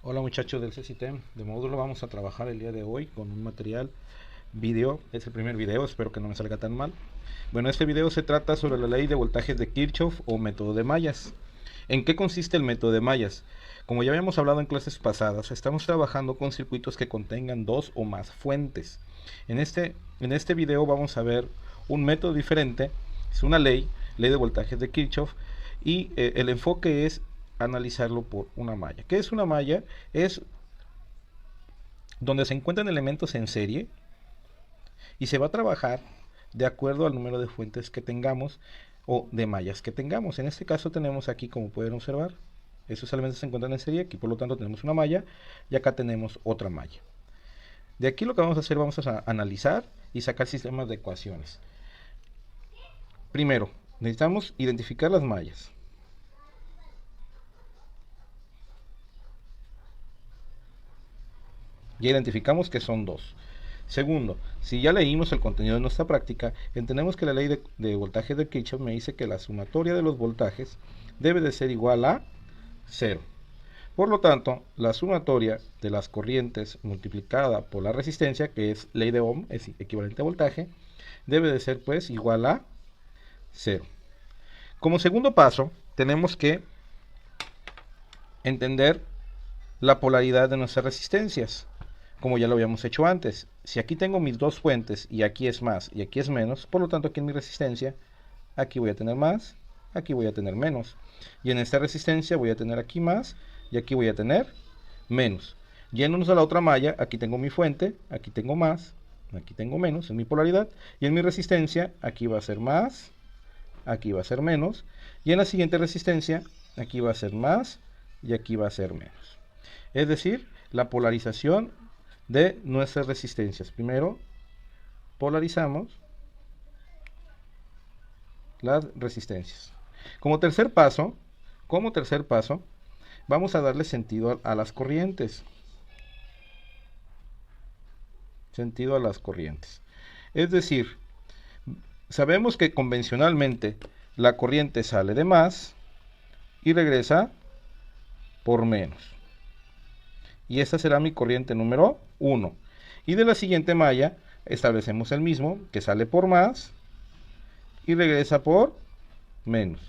Hola muchachos del CCTEM de módulo, vamos a trabajar el día de hoy con un material video. Es el primer video, espero que no me salga tan mal. Bueno, este video se trata sobre la ley de voltajes de Kirchhoff o método de mallas. ¿En qué consiste el método de mallas? Como ya habíamos hablado en clases pasadas, estamos trabajando con circuitos que contengan dos o más fuentes. En este video vamos a ver un método diferente, es una ley de voltajes de Kirchhoff, y el enfoque es analizarlo por una malla. ¿Qué es una malla? Es donde se encuentran elementos en serie y se va a trabajar de acuerdo al número de fuentes que tengamos o de mallas que tengamos. En este caso tenemos aquí, como pueden observar, esos elementos se encuentran en serie, aquí por lo tanto tenemos una malla y acá tenemos otra malla. De aquí lo que vamos a hacer, vamos a analizar y sacar sistemas de ecuaciones. Primero, necesitamos identificar las mallas. Ya identificamos que son dos. Segundo, si ya leímos el contenido de nuestra práctica, entendemos que la ley de voltaje de Kirchhoff me dice que la sumatoria de los voltajes debe de ser igual a 0. Por lo tanto, la sumatoria de las corrientes multiplicada por la resistencia, que es ley de Ohm, es equivalente a voltaje, debe de ser pues igual a 0. Como segundo paso, tenemos que entender la polaridad de nuestras resistencias, como ya lo habíamos hecho antes. Si aquí tengo mis dos fuentes y aquí es más y aquí es menos, por lo tanto aquí en mi resistencia, aquí voy a tener más, aquí voy a tener menos. Y en esta resistencia voy a tener aquí más y aquí voy a tener menos. Yéndonos a la otra malla, aquí tengo mi fuente, aquí tengo más, aquí tengo menos, en mi polaridad. Y en mi resistencia, aquí va a ser más, aquí va a ser menos. Y en la siguiente resistencia, aquí va a ser más y aquí va a ser menos. Es decir, la polarización de nuestras resistencias. Primero polarizamos las resistencias. Como tercer paso, vamos a darle sentido a las corrientes. Sentido a las corrientes. Es decir, sabemos que convencionalmente la corriente sale de más y regresa por menos. Y esta será mi corriente número 1. Y de la siguiente malla establecemos el mismo, que sale por más y regresa por menos.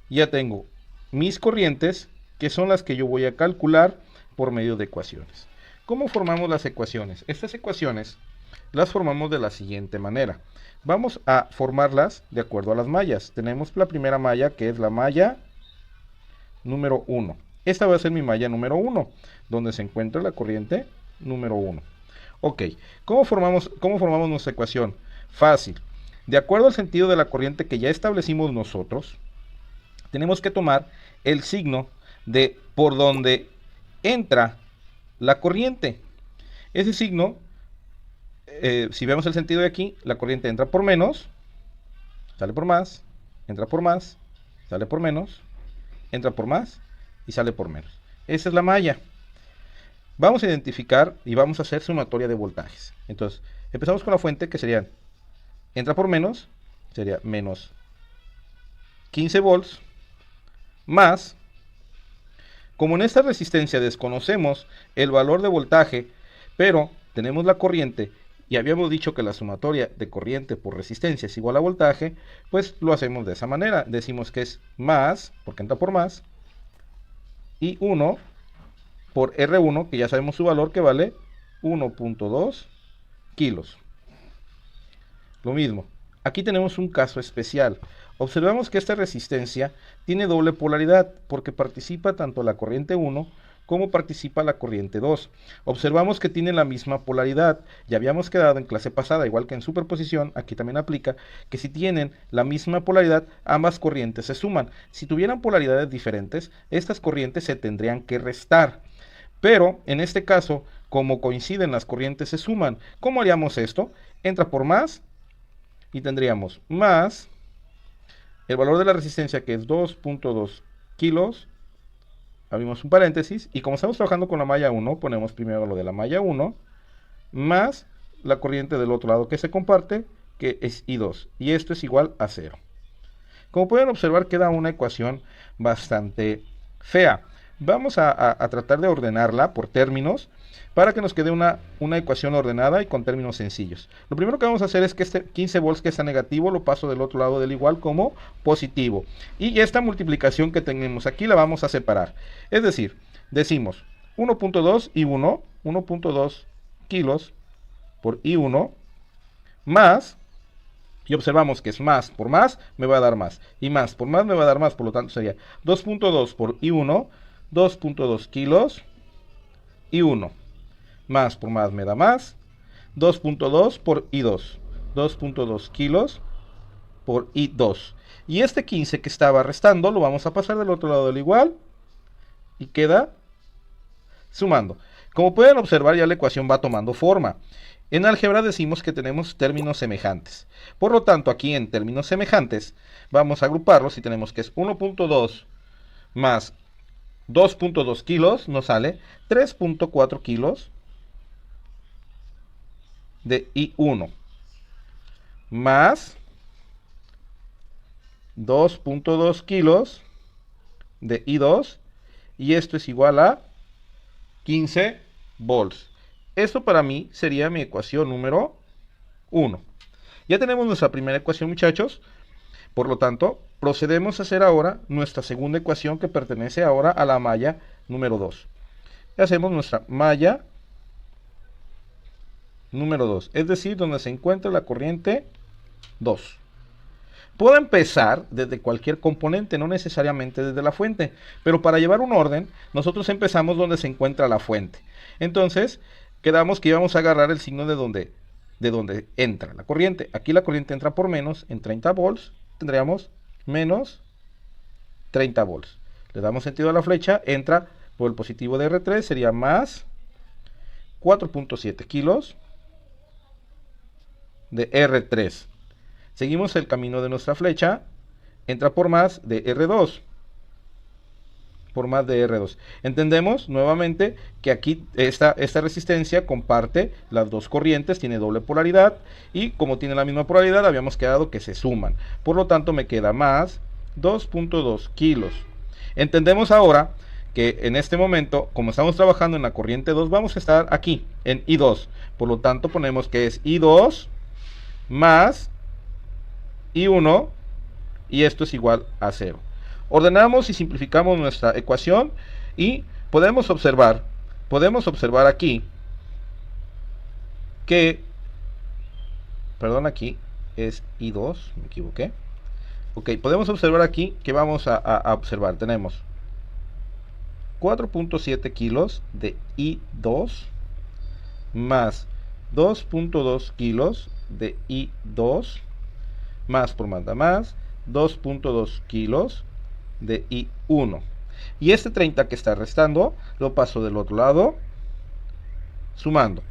Ya tengo mis corrientes, que son las que yo voy a calcular por medio de ecuaciones. ¿Cómo formamos las ecuaciones? Estas ecuaciones las formamos de la siguiente manera. Vamos a formarlas de acuerdo a las mallas. Tenemos la primera malla, que es la malla número 1. Esta va a ser mi malla número 1, donde se encuentra la corriente número 1. Ok, ¿cómo formamos nuestra ecuación? Fácil. De acuerdo al sentido de la corriente que ya establecimos nosotros, tenemos que tomar el signo de por donde entra la corriente. Ese signo, si vemos el sentido de aquí, la corriente entra por menos, sale por más, entra por más, sale por menos, entra por más y sale por menos. Esa es la malla. Vamos a identificar y vamos a hacer sumatoria de voltajes. Entonces, empezamos con la fuente, que serían, entra por menos, sería menos 15 volts, más, como en esta resistencia desconocemos el valor de voltaje, pero tenemos la corriente y habíamos dicho que la sumatoria de corriente por resistencia es igual a voltaje, pues lo hacemos de esa manera. Decimos que es más, porque entra por más, y 1 por R1, que ya sabemos su valor, que vale 1.2 kilos. Lo mismo, aquí tenemos un caso especial. Observamos que esta resistencia tiene doble polaridad, porque participa tanto la corriente 1 como participa la corriente 2. Observamos que tienen la misma polaridad. Ya habíamos quedado en clase pasada, igual que en superposición, aquí también aplica, que si tienen la misma polaridad, ambas corrientes se suman. Si tuvieran polaridades diferentes, estas corrientes se tendrían que restar. Pero, en este caso, como coinciden, las corrientes se suman. ¿Cómo haríamos esto? Entra por más y tendríamos más el valor de la resistencia, que es 2.2 kilos. Abrimos un paréntesis y como estamos trabajando con la malla 1, ponemos primero lo de la malla 1 más la corriente del otro lado que se comparte, que es I2, y esto es igual a 0. Como pueden observar, queda una ecuación bastante fea, Vamos a tratar de ordenarla por términos para que nos quede una ecuación ordenada y con términos sencillos. Lo primero que vamos a hacer es que este 15 volts que está negativo lo paso del otro lado del igual como positivo. Y esta multiplicación que tenemos aquí la vamos a separar. Es decir, decimos 1.2 y 1, 1.2 kilos por I1 más, y observamos que es más por más me va a dar más, y más por más me va a dar más, por lo tanto sería 2.2 por I1, 2.2 kilos I1, más por más me da más, 2.2 por I2, 2.2 kilos por I2. Y este 15 que estaba restando lo vamos a pasar del otro lado del igual y queda sumando. Como pueden observar, ya la ecuación va tomando forma. En álgebra decimos que tenemos términos semejantes. Por lo tanto, aquí en términos semejantes vamos a agruparlos y tenemos que es 1.2 más 2.2 kilos, nos sale 3.4 kilos de I1 más 2.2 kilos de I2, y esto es igual a 15 volts. Esto para mí sería mi ecuación número 1. Ya tenemos nuestra primera ecuación, muchachos. Por lo tanto, procedemos a hacer ahora nuestra segunda ecuación, que pertenece ahora a la malla número 2. Hacemos nuestra malla número 2, es decir, donde se encuentra la corriente 2. Puedo empezar desde cualquier componente, no necesariamente desde la fuente, pero para llevar un orden, nosotros empezamos donde se encuentra la fuente. Entonces, quedamos que íbamos a agarrar el signo de donde entra la corriente. Aquí la corriente entra por menos, en 30 volts, tendríamos menos 30 volts. Le damos sentido a la flecha, entra por el positivo de R3, sería más 4.7 kilos de R3. Seguimos el camino de nuestra flecha, entra por más de R2. Por más de R2. Entendemos nuevamente que aquí esta resistencia comparte las dos corrientes, tiene doble polaridad, y como tiene la misma polaridad habíamos quedado que se suman. Por lo tanto me queda más 2.2 kilos. Entendemos ahora que en este momento, como estamos trabajando en la corriente 2, vamos a estar aquí en I2. Por lo tanto ponemos que es I2 más I1, y esto es igual a 0. Ordenamos y simplificamos nuestra ecuación y podemos observar aquí que, perdón, aquí es I2, me equivoqué. Ok, podemos observar aquí que vamos a observar, tenemos 4.7 kilos de I2 más 2.2 kilos de I2 más por más da más 2.2 kilos de I1, y este 30 que está restando lo paso del otro lado sumando.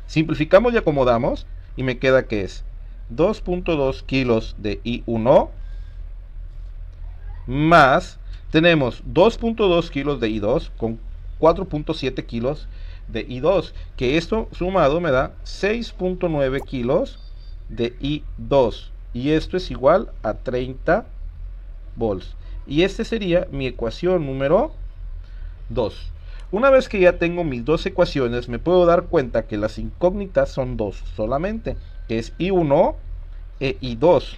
Simplificamos y acomodamos y me queda que es 2.2 kilos de I1 más, tenemos 2.2 kilos de I2 con 4.7 kilos de I2, que esto sumado me da 6.9 kilos de I2, y esto es igual a 30 volts. Y este sería mi ecuación número 2. Una vez que ya tengo mis dos ecuaciones, me puedo dar cuenta que las incógnitas son dos solamente, que es I1 e I2.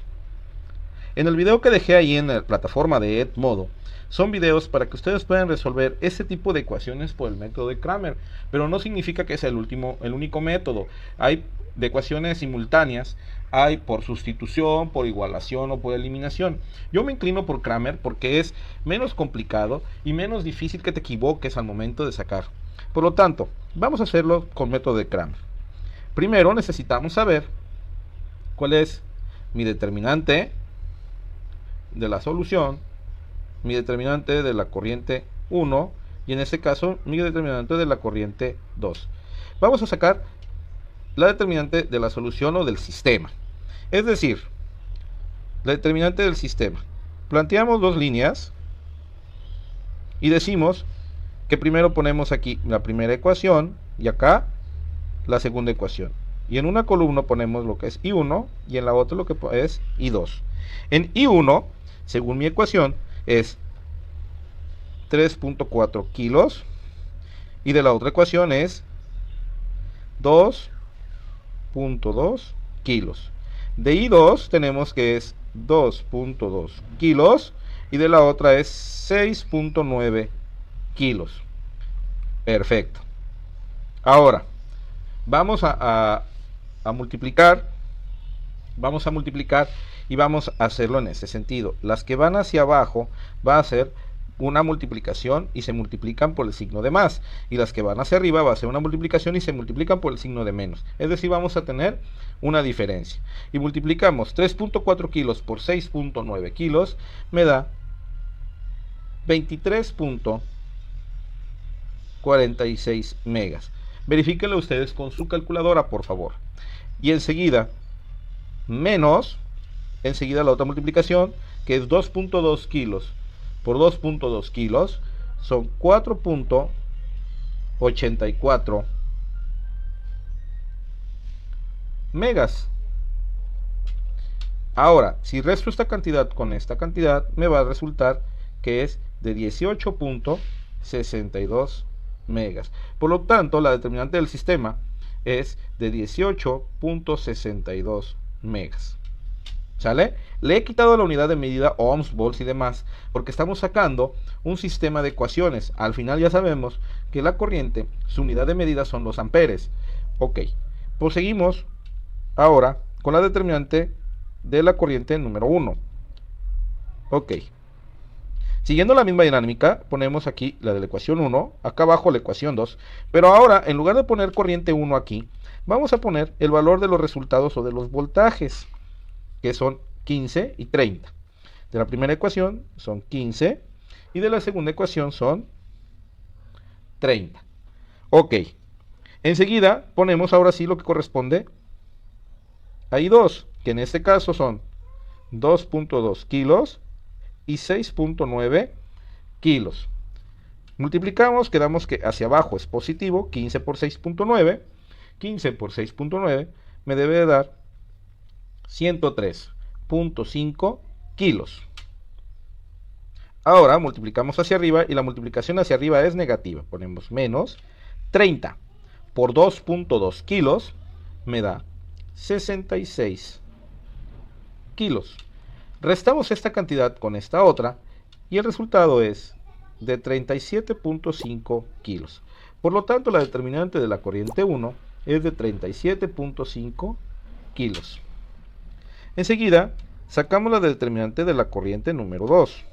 En el video que dejé ahí en la plataforma de Edmodo, son videos para que ustedes puedan resolver ese tipo de ecuaciones por el método de Cramer, pero no significa que sea el único método. Hay de ecuaciones simultáneas, hay por sustitución, por igualación o por eliminación. Yo me inclino por Cramer porque es menos complicado y menos difícil que te equivoques al momento de sacar. Por lo tanto, vamos a hacerlo con método de Cramer. Primero necesitamos saber cuál es mi determinante de la solución, mi determinante de la corriente 1 y en este caso mi determinante de la corriente 2. Vamos a sacar la determinante de la solución o del sistema, es decir, la determinante del sistema. Planteamos dos líneas y decimos que primero ponemos aquí la primera ecuación y acá la segunda ecuación, y en una columna ponemos lo que es I1 y en la otra lo que es I2. En I1, según mi ecuación, es 3.4 kilos. Y de la otra ecuación es 2.2 kilos. De I2 tenemos que es 2.2 kilos. Y de la otra es 6.9 kilos. Perfecto. Ahora, vamos a multiplicar. Vamos a multiplicar y vamos a hacerlo en ese sentido. Las que van hacia abajo va a ser una multiplicación y se multiplican por el signo de más. Y las que van hacia arriba va a ser una multiplicación y se multiplican por el signo de menos. Es decir, vamos a tener una diferencia. Y multiplicamos 3.4 kilos por 6.9 kilos, me da 23.46 megas. Verifíquenlo ustedes con su calculadora, por favor. Y enseguida, menos, enseguida la otra multiplicación, que es 2.2 kilos por 2.2 kilos, son 4.84 megas. Ahora, si resto esta cantidad con esta cantidad, me va a resultar que es de 18.62 megas. Por lo tanto, la determinante del sistema es de 18.62 megas. ¿Sale? Le he quitado la unidad de medida, ohms, volts y demás, porque estamos sacando un sistema de ecuaciones. Al final ya sabemos que la corriente, su unidad de medida son los amperes. Ok, proseguimos ahora con la determinante de la corriente número 1. Ok. Siguiendo la misma dinámica, ponemos aquí la de la ecuación 1, acá abajo la ecuación 2, pero ahora, en lugar de poner corriente 1 aquí, vamos a poner el valor de los resultados o de los voltajes, que son 15 y 30. De la primera ecuación son 15 y de la segunda ecuación son 30. Ok. Enseguida ponemos ahora sí lo que corresponde a I2, que en este caso son 2.2 kilos y 6.9 kilos. Multiplicamos, quedamos que hacia abajo es positivo, 15 por 6.9. 15 por 6.9 me debe de dar 103.5 kilos. Ahora multiplicamos hacia arriba y la multiplicación hacia arriba es negativa. Ponemos menos 30 por 2.2 kilos me da 66 kilos. Restamos esta cantidad con esta otra y el resultado es de 37.5 kilos. Por lo tanto, la determinante de la corriente 1 es de 37.5 kilos. Enseguida, sacamos la determinante de la corriente número 2.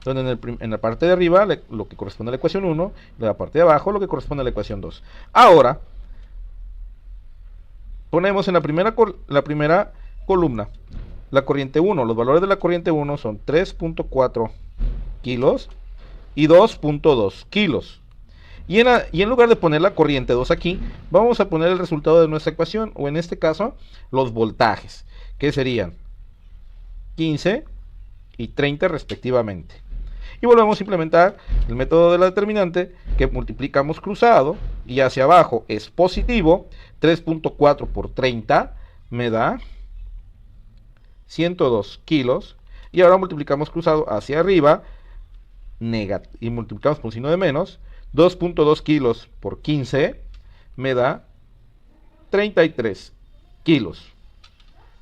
Donde en la parte de arriba lo que corresponde a la ecuación 1, de la parte de abajo lo que corresponde a la ecuación 2. Ahora, ponemos en la primera columna la corriente 1. Los valores de la corriente 1 son 3.4 kilos y 2.2 kilos. Y en lugar de poner la corriente 2 aquí, vamos a poner el resultado de nuestra ecuación, o en este caso, los voltajes, que serían 15 y 30 respectivamente. Y volvemos a implementar el método de la determinante, que multiplicamos cruzado, y hacia abajo es positivo. 3.4 por 30 me da 102 kilos. Y ahora multiplicamos cruzado hacia arriba, y multiplicamos por signo de menos. 2.2 kilos por 15 me da 33 kilos.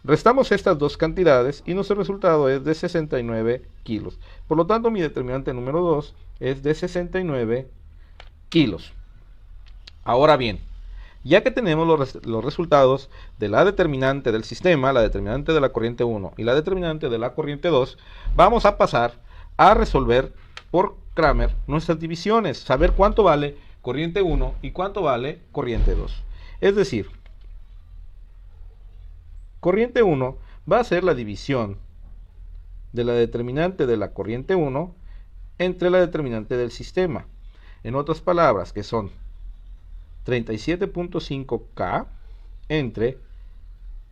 Restamos estas dos cantidades y nuestro resultado es de 69 kilos. Por lo tanto, mi determinante número 2 es de 69 kilos. Ahora bien, ya que tenemos los resultados de la determinante del sistema, la determinante de la corriente 1 y la determinante de la corriente 2, vamos a pasar a resolver por Cramer nuestras divisiones, saber cuánto vale corriente 1 y cuánto vale corriente 2. Es decir, corriente 1 va a ser la división de la determinante de la corriente 1 entre la determinante del sistema. En otras palabras, que son 37.5 K entre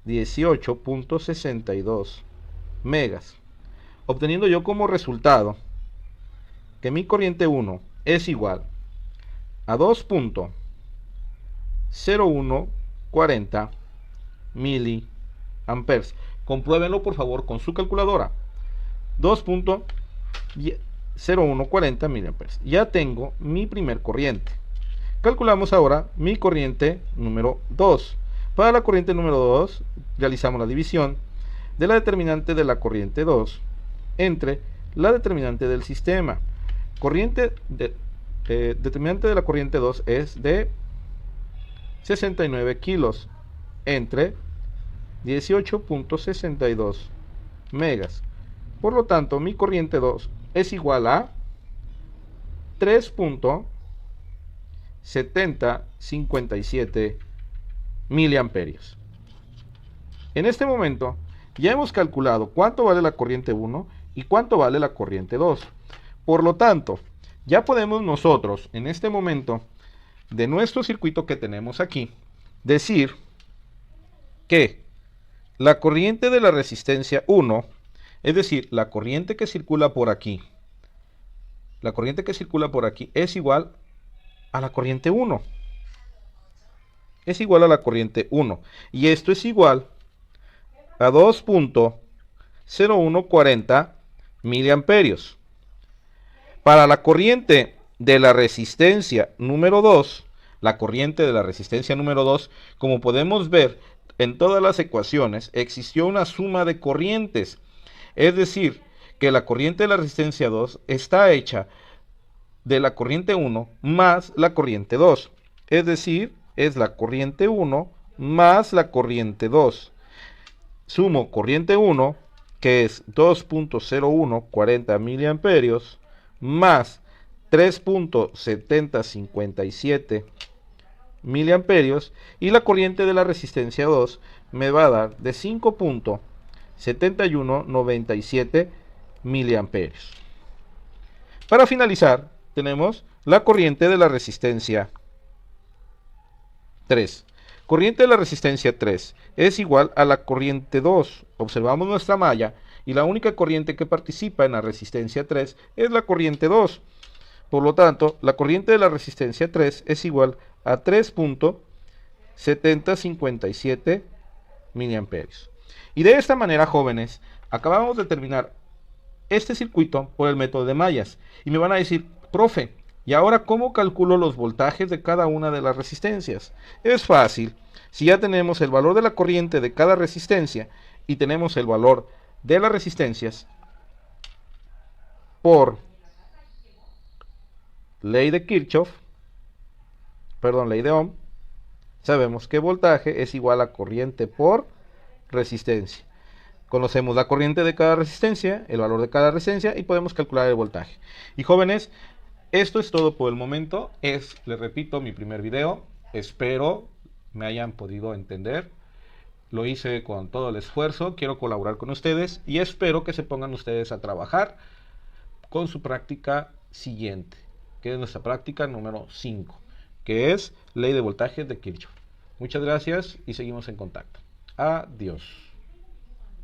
18.62 megas, obteniendo yo como resultado que mi corriente 1 es igual a 2.0140 miliamperes. Compruébenlo por favor con su calculadora. 2.0140 miliamperes. Ya tengo mi primer corriente. Calculamos ahora mi corriente número 2. Para la corriente número 2 realizamos la división de la determinante de la corriente 2 entre la determinante del sistema. Determinante de la corriente 2 es de 69 kilos entre 18.62 megas. Por lo tanto, mi corriente 2 es igual a 3.7057 miliamperios. En este momento ya hemos calculado cuánto vale la corriente 1 y cuánto vale la corriente 2. Por lo tanto, ya podemos nosotros en este momento de nuestro circuito que tenemos aquí decir que la corriente de la resistencia 1, es decir, la corriente que circula por aquí, es igual a la corriente 1. Es igual a la corriente 1. Y esto es igual a 2.0140 miliamperios. Para la corriente de la resistencia número 2, como podemos ver en todas las ecuaciones, existió una suma de corrientes. Es decir, que la corriente de la resistencia 2 está hecha de la corriente 1 más la corriente 2. Es decir, es la corriente 1 más la corriente 2. Sumo corriente 1, que es 2.0140 miliamperios, más 3.7057 miliamperios, y la corriente de la resistencia 2 me va a dar de 5.7197 miliamperios. Para finalizar, tenemos la corriente de la resistencia 3. Corriente de la resistencia 3 es igual a la corriente 2. Observamos nuestra malla y la única corriente que participa en la resistencia 3 es la corriente 2. Por lo tanto, la corriente de la resistencia 3 es igual a 3.7057 miliamperios. Y de esta manera, jóvenes, acabamos de terminar este circuito por el método de mallas. Y me van a decir, profe, ¿y ahora cómo calculo los voltajes de cada una de las resistencias? Es fácil. Si ya tenemos el valor de la corriente de cada resistencia y tenemos el valor de las resistencias por ley de Ohm, sabemos que voltaje es igual a corriente por resistencia. Conocemos la corriente de cada resistencia, el valor de cada resistencia y podemos calcular el voltaje. Y jóvenes, esto es todo por el momento. Les repito, mi primer video. Espero me hayan podido entender. Lo hice con todo el esfuerzo. Quiero colaborar con ustedes y espero que se pongan ustedes a trabajar con su práctica siguiente, que es nuestra práctica número 5, que es ley de voltajes de Kirchhoff. Muchas gracias y seguimos en contacto. Adiós.